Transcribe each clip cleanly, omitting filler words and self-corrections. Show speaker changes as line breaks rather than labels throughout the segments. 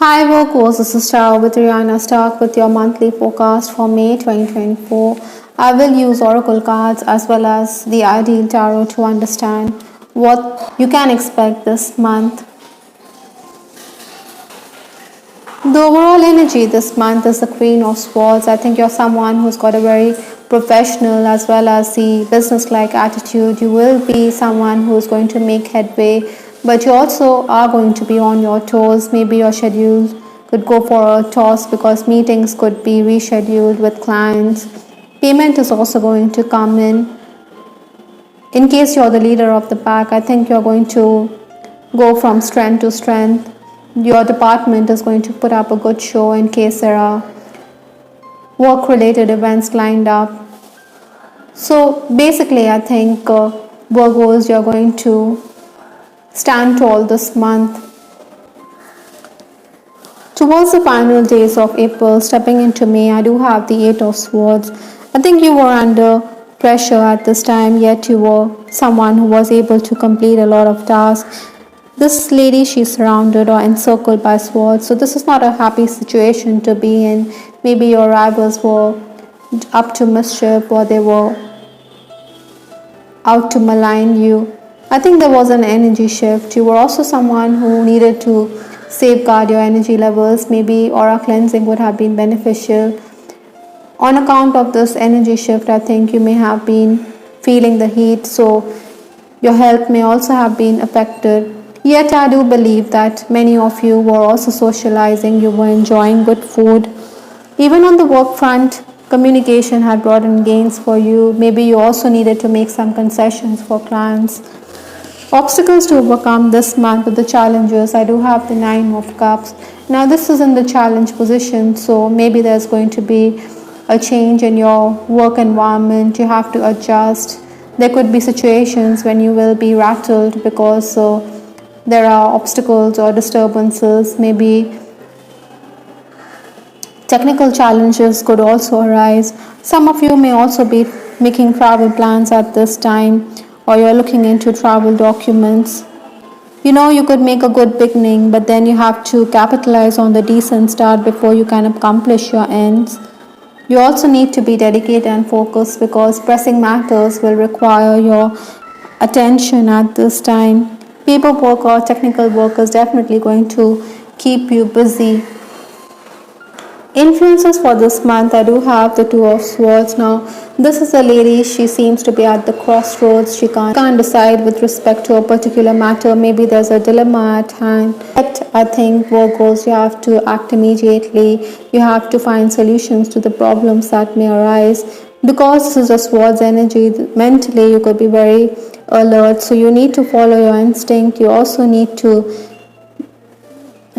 Hi Virgo, this is Star with Ariana Stark with your monthly forecast for May 2024. I will use oracle cards as well as the ideal tarot to understand what you can expect this month. The overall energy this month is the Queen of Swords. I think you're someone who's got a very professional as well as the business-like attitude. You will be someone who's going to make headway, but you also are going to be on your toes. Maybe your schedule could go for a toss because meetings could be rescheduled with clients. Payment is also going to come in. In case you're the leader of the pack, I think you're going to go from strength to strength. Your department is going to put up a good show in case there are work related events lined up. So basically, I think Virgos, you're going to stand tall this month. Towards the final days of April, stepping into May, I do have the Eight of Swords. I think you were under pressure at this time, yet you were someone who was able to complete a lot of tasks. This lady, she's surrounded or encircled by swords, so this is not a happy situation to be in. Maybe your rivals were up to mischief or they were out to malign you. I think there was an energy shift. You were also someone who needed to safeguard your energy levels. Maybe aura cleansing would have been beneficial. On account of this energy shift, I think you may have been feeling the heat, so your health may also have been affected. Yet I do believe that many of you were also socializing, you were enjoying good food. Even on the work front, communication had brought in gains for you. Maybe you also needed to make some concessions for clients. Obstacles to overcome this month with the challenges, I do have the Nine of Cups. Now this is in the challenge position, so maybe there's going to be a change in your work environment. You have to adjust. There could be situations when you will be rattled because there are obstacles or disturbances. Maybe technical challenges could also arise. Some of you may also be making travel plans at this time, or you're looking into travel documents. You could make a good beginning, but then you have to capitalize on the decent start before you can accomplish your ends. You also need to be dedicated and focused because pressing matters will require your attention at this time. Paperwork or technical work is definitely going to keep you busy. Influences for this month, I do have the Two of Swords. Now this is a lady, she seems to be at the crossroads. She can't decide with respect to a particular matter. Maybe there's a dilemma at hand. But I think Virgos, you have to act immediately. You have to find solutions to the problems that may arise. Because this is a swords energy, mentally you could be very alert, so you need to follow your instinct. You also need to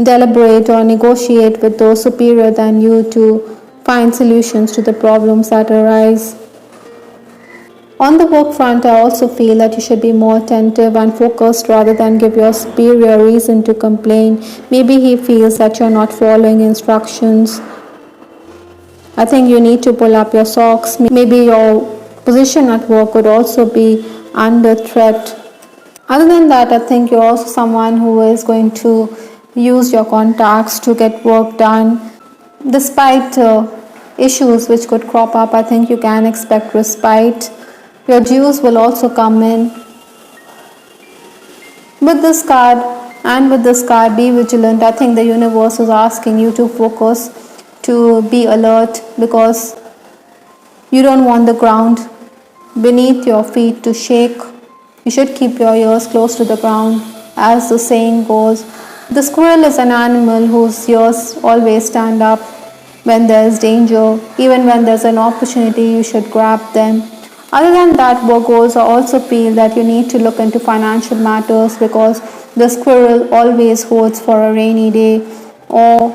deliberate or negotiate with those superior than you to find solutions to the problems that arise. On the work front, I also feel that you should be more attentive and focused rather than give your superior reason to complain. Maybe he feels that you're not following instructions. I think you need to pull up your socks. Maybe your position at work could also be under threat. Other than that, I think you're also someone who is going to use your contacts to get work done. Despite issues which could crop up, I think you can expect respite. Your dues will also come in. With this card and with this card, be vigilant. I think the universe is asking you to focus, to be alert, because you don't want the ground beneath your feet to shake. You should keep your ears close to the ground, as the saying goes. The squirrel is an animal whose ears always stand up when there is danger. Even when there's an opportunity, you should grab them. Other than that, Virgos, I also feel that you need to look into financial matters because the squirrel always hoards for a rainy day, or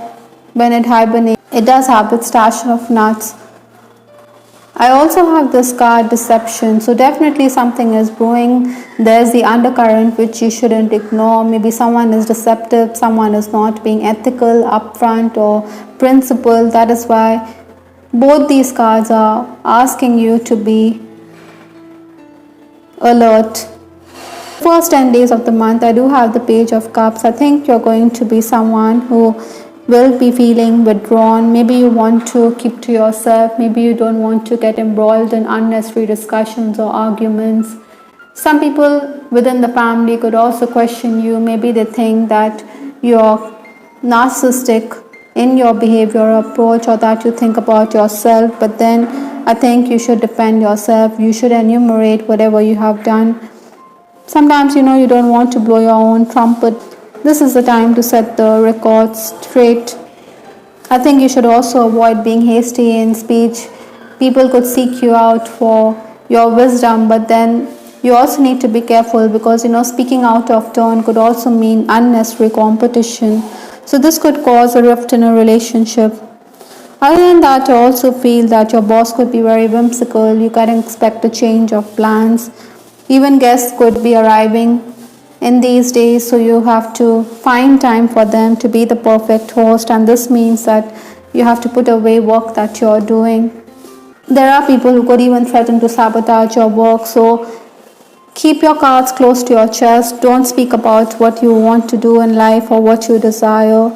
when it hibernates, it does have its stash of nuts. I also have this card deception, so definitely something is brewing. There's the undercurrent which you shouldn't ignore. Maybe someone is deceptive, someone is not being ethical, upfront or principled. That is why both these cards are asking you to be alert. First 10 days of the month, I do have the Page of Cups. I think you're going to be someone who will be feeling withdrawn. Maybe you want to keep to yourself. Maybe you don't want to get embroiled in unnecessary discussions or arguments. Some people within the family could also question you. Maybe they think that you're narcissistic in your behavior or approach, or that you think about yourself. But then I think you should defend yourself. You should enumerate whatever you have done. Sometimes you don't want to blow your own trumpet. This is the time to set the record straight. I think you should also avoid being hasty in speech. People could seek you out for your wisdom, but then you also need to be careful because speaking out of turn could also mean unnecessary competition. So this could cause a rift in a relationship. Other than that, I also feel that your boss could be very whimsical. You can expect a change of plans. Even guests could be arriving in these days, so you have to find time for them to be the perfect host, and this means that you have to put away work that you're doing. There are people who could even threaten to sabotage your work, so keep your cards close to your chest. Don't speak about what you want to do in life or what you desire.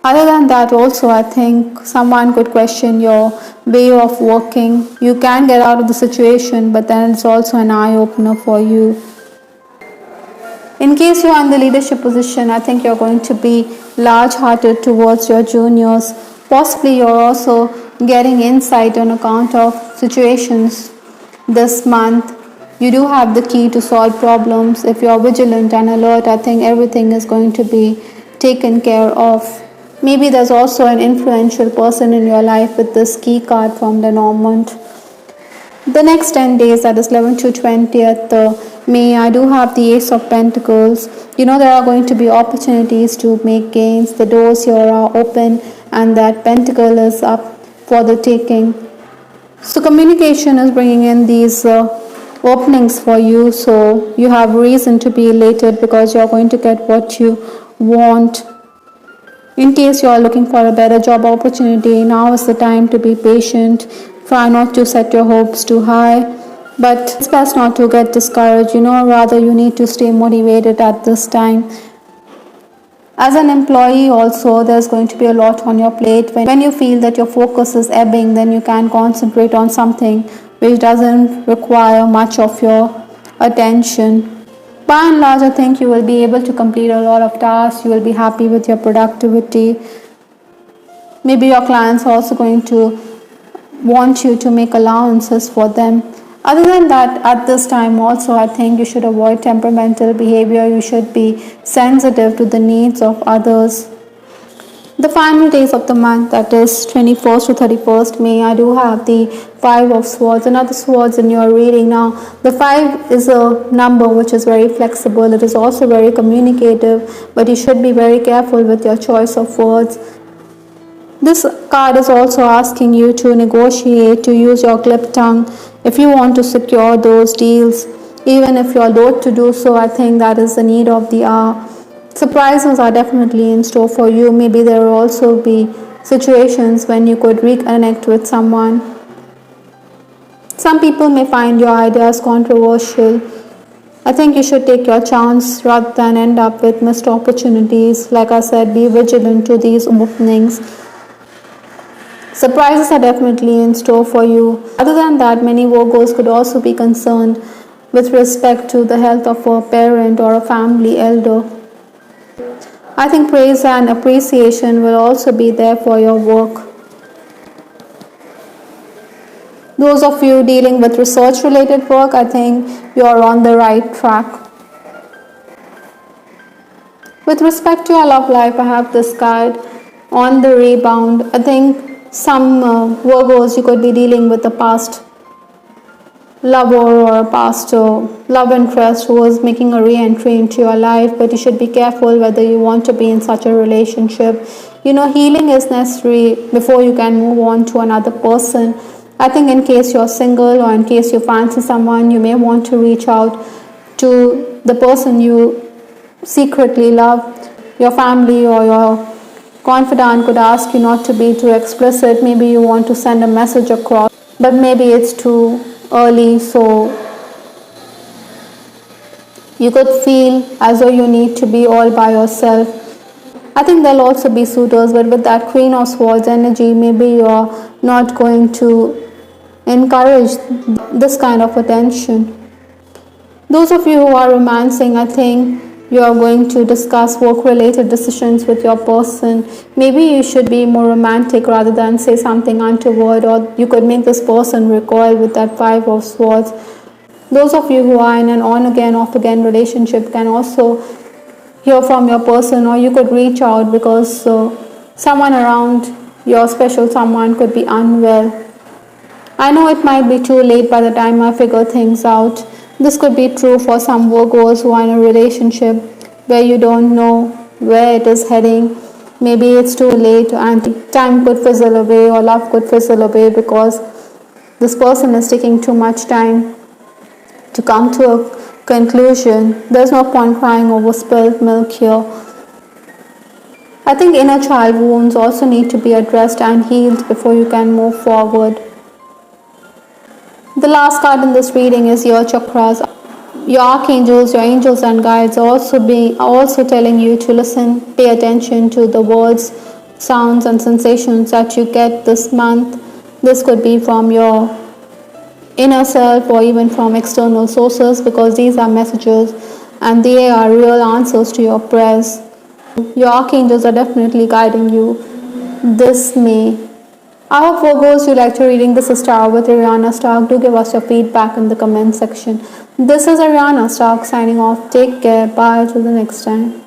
Other than that, also I think someone could question your way of working. You can get out of the situation, but then it's also an eye-opener for you. In case you are in the leadership position, I think you're going to be large-hearted towards your juniors. Possibly you're also getting insight on account of situations this month. You do have the key to solve problems. If you're vigilant and alert, I think everything is going to be taken care of. Maybe there's also an influential person in your life with this key card from the Normand. The next 10 days, that is 11th to 20th May, I do have the Ace of Pentacles. There are going to be opportunities to make gains. The doors here are open and that pentacle is up for the taking. So communication is bringing in these openings for you. So you have reason to be elated because you're going to get what you want. In case you are looking for a better job opportunity, now is the time to be patient. Try not to set your hopes too high, but it's best not to get discouraged. Rather you need to stay motivated at this time. As an employee also, there's going to be a lot on your plate. When you feel that your focus is ebbing, then you can concentrate on something which doesn't require much of your attention. By and large, I think you will be able to complete a lot of tasks. You will be happy with your productivity. Maybe your clients are also going to want you to make allowances for them. Other than that, at this time also, I think you should avoid temperamental behavior. You should be sensitive to the needs of others. The final days of the month, that is 21st to 31st May, I do have the 5 of Swords, another Swords in your reading. Now, the 5 is a number which is very flexible. It is also very communicative, but you should be very careful with your choice of words. This card is also asking you to negotiate, to use your clipped tongue if you want to secure those deals. Even if you're loath to do so, I think that is the need of the hour. Surprises are definitely in store for you. Maybe there will also be situations when you could reconnect with someone. Some people may find your ideas controversial. I think you should take your chance rather than end up with missed opportunities. Like I said, be vigilant to these openings. Surprises are definitely in store for you. Other than that, many Virgos could also be concerned with respect to the health of a parent or a family elder. I think praise and appreciation will also be there for your work. Those of you dealing with research related work, I think you are on the right track. With respect to your love life, I have this card on the rebound. I think some Virgos, you could be dealing with a past lover or a past love interest who is making a re-entry into your life, but you should be careful whether you want to be in such a relationship. Healing is necessary before you can move on to another person. I think in case you're single or in case you fancy someone, you may want to reach out to the person you secretly love. Your family or your confidant could ask you not to be too explicit. Maybe you want to send a message across, but maybe it's too early, so you could feel as though you need to be all by yourself. I think there'll also be suitors, but with that Queen of Swords energy, maybe you're not going to encourage this kind of attention. Those of you who are romancing, I think you are going to discuss work-related decisions with your person. Maybe you should be more romantic rather than say something untoward, or you could make this person recoil with that Five of Swords. Those of you who are in an on-again, off-again relationship can also hear from your person, or you could reach out because someone around your special someone could be unwell. I know it might be too late by the time I figure things out. This could be true for some Virgos who are in a relationship where you don't know where it is heading. Maybe it's too late and time could fizzle away, or love could fizzle away because this person is taking too much time to come to a conclusion. There's no point crying over spilled milk here. I think inner child wounds also need to be addressed and healed before you can move forward. The last card in this reading is your chakras. Your archangels, your angels and guides are also telling you to listen, pay attention to the words, sounds and sensations that you get this month. This could be from your inner self or even from external sources, because these are messages and they are real answers to your prayers. Your archangels are definitely guiding you this May. I hope Virgos you liked your reading. This is Star with Ariana Stark. Do give us your feedback in the comment section. This is Ariana Stark signing off. Take care. Bye till the next time.